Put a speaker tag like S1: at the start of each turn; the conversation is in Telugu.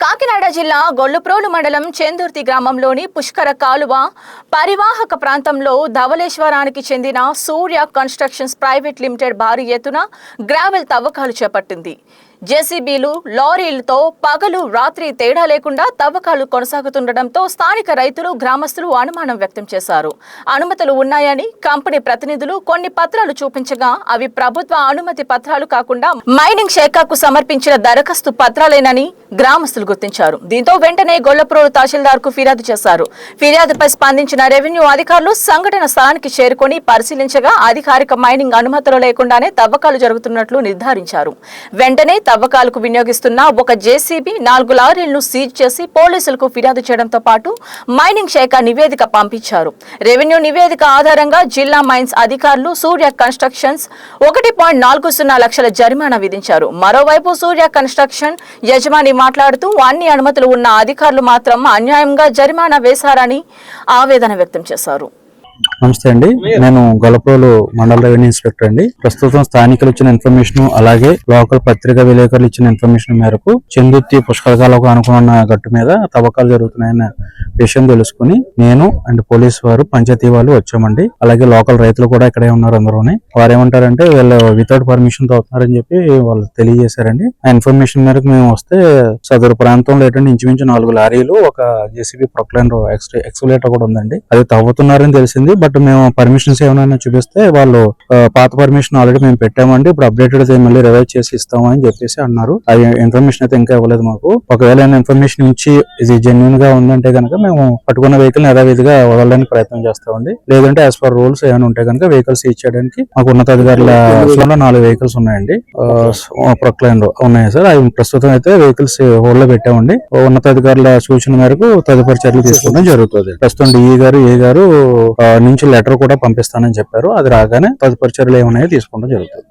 S1: కాకినాడ జిల్లా గొల్లప్రోలు మండలం చెందుర్తి గ్రామంలోని పుష్కర కాలువ పరివాహక ప్రాంతంలో ధవళేశ్వరానికి చెందిన సూర్య కన్స్ట్రక్షన్స్ ప్రైవేట్ లిమిటెడ్ భారీ ఎత్తున గ్రావెల్ తవ్వకాలు చేపట్టింది. జేసీబీలు, లారీలతో పగలు రాత్రి తేడా లేకుండా తవ్వకాలు కొనసాగుతుండటంతో స్థానిక రైతులు, గ్రామస్తులు అనుమానం వ్యక్తం చేశారు. అనుమతులు ఉన్నాయని కంపెనీ ప్రతినిధులు కొన్ని పత్రాలు చూపించగా అవి ప్రభుత్వ అనుమతి పత్రాలు కాకుండా మైనింగ్ శాఖకు సమర్పించిన దరఖాస్తు పత్రాలేనని గ్రామస్తులు గుర్తించారు. దీంతో వెంటనే గొల్లప్రోలు తహసీల్దార్కు ఫిర్యాదు చేశారు. ఫిర్యాదుపై స్పందించిన రెవెన్యూ అధికారులు సంఘటన స్థలానికి చేరుకొని పరిశీలించగా అధికారిక మైనింగ్ అనుమతులు లేకుండానే తవ్వకాలు జరుగుతున్నట్లు నిర్ధారించారు. వెంటనే తవ్వకాలకు వినియోగిస్తున్న ఒక జేసీబీ, 4 లారీలను సీజ్ చేసి పోలీసులకు ఫిర్యాదు చేయడంతో పాటు మైనింగ్ శాఖ నివేదిక పంపించారు. రెవెన్యూ నివేదిక ఆధారంగా జిల్లా మైన్స్ అధికారులు సూర్య కన్స్ట్రక్షన్స్ 1.40 లక్షల జరిమానా విధించారు. మరోవైపు సూర్య కన్స్ట్రక్షన్ యజమాని మాట్లాడుతూ అన్ని అనుమతులు ఉన్న అధికారులు మాత్రం అన్యాయంగా జరిమానా వేశారని ఆవేదన వ్యక్తం చేశారు.
S2: నమస్తే అండి, నేను గొల్లప్రోలు మండల రెవెన్యూ ఇన్స్పెక్టర్ అండి. ప్రస్తుతం స్థానికులు ఇచ్చిన ఇన్ఫర్మేషన్, అలాగే లోకల్ పత్రికా విలేకరులు ఇచ్చిన ఇన్ఫర్మేషన్ మేరకు చెందుర్తి పుష్కరకాలకు అనుకున్న గట్టు మీద తవ్వకాలు జరుగుతున్నాయన్న విషయం తెలుసుకుని నేను అండ్ పోలీసు వారు, పంచాయతీ వాళ్ళు వచ్చామండి. అలాగే లోకల్ రైతులు కూడా ఇక్కడే ఉన్నారు. అందరూని వారు ఏమంటారంటే వీళ్ళు వితౌట్ పర్మిషన్ తో అవుతున్నారని చెప్పి వాళ్ళు తెలియజేశారండి. ఆ ఇన్ఫర్మేషన్ మేరకు మేము వస్తే సదరు ప్రాంతంలో ఏంటంటే ఇంచుమించు 4 లారీలు, ఒక జేసీబీ ప్రొక్లైనర్ ఎక్స్కలేటర్ కూడా ఉందండి. అది తవ్వుతున్నారని తెలిసింది. బట్ మేము పర్మిషన్స్ ఏమైనా చూపిస్తే వాళ్ళు పాత పర్మిషన్ ఆల్రెడీ మేము పెట్టామండి, ఇప్పుడు అప్డేటెడ్ మళ్ళీ రివైజ్ చేసి ఇస్తామని చెప్పేసి అన్నారు. అది ఇన్ఫర్మేషన్ అయితే ఇంకా ఇవ్వలేదు మాకు. ఒకవేళ ఇన్ఫర్మేషన్ ఇచ్చి ఇది జెన్యున్ గా ఉందంటే కనుక మేము పట్టుకున్న వెహికల్ యథావిధిగా వదలడానికి ప్రయత్నం చేస్తామండి. లేదంటే యాజ్ పర్ రూల్స్ ఏమైనా ఉంటే కనుక వెహికల్స్ ఇచ్చేయడానికి మాకు ఉన్నతాధికారుల 4 వెహికల్స్ ఉన్నాయండి. ప్రొక్లైన్ ఉన్నాయి సార్. అవి ప్రస్తుతం అయితే వెహికల్స్ హోల్డ్ లో పెట్టామండి. ఉన్నతాధికారుల సూచన మేరకు తదుపరి చర్యలు తీసుకోవడం జరుగుతుంది. ప్రస్తుతం డిఈ గారు, ఏ గారు నుంచి లెటర్ కూడా పంపిస్తానని చెప్పారు. అది రాగానే తదుపరి చర్యలు ఏమన్నాయో తీసుకోవడం జరుగుతుంది.